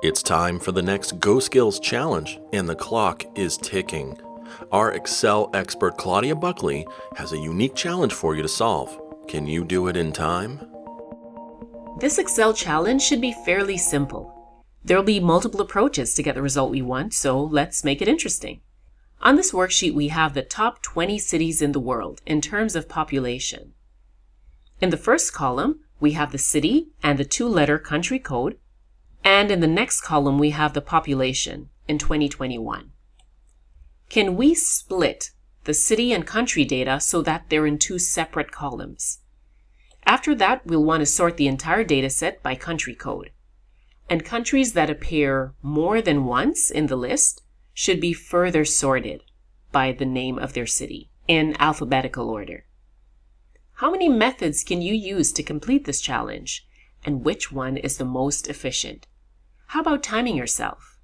It's time for the next GoSkills challenge, and the clock is ticking. Our Excel expert Claudia Buckley has a unique challenge for you to solve. Can you do it in time? This Excel challenge should be fairly simple. There will be multiple approaches to get the result we want, so let's make it interesting. On this worksheet, we have the top 20 cities in the world in terms of population. In the first column, we have the city and the two-letter country code. And in the next column, we have the population in 2021. Can we split the city and country data so that they're in two separate columns? After that, we'll want to sort the entire data set by country code. And countries that appear more than once in the list should be further sorted by the name of their city in alphabetical order. How many methods can you use to complete this challenge? And which one is the most efficient? How about timing yourself?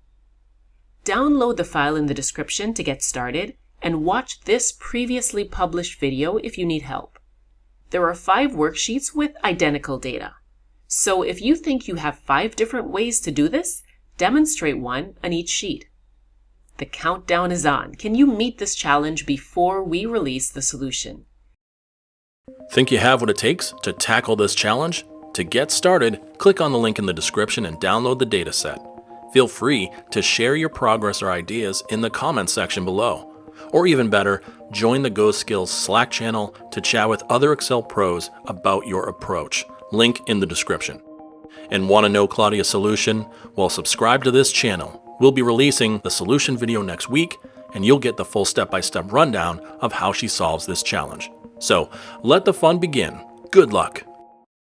Download the file in the description to get started and watch this previously published video if you need help. There are 5 worksheets with identical data. So if you think you have 5 different ways to do this, demonstrate one on each sheet. The countdown is on. Can you meet this challenge before we release the solution? Think you have what it takes to tackle this challenge? To get started, click on the link in the description and download the dataset. Feel free to share your progress or ideas in the comments section below. Or even better, join the GoSkills Slack channel to chat with other Excel pros about your approach. Link in the description. And want to know Claudia's solution? Well, subscribe to this channel. We'll be releasing the solution video next week, and you'll get the full step-by-step rundown of how she solves this challenge. So, let the fun begin. Good luck.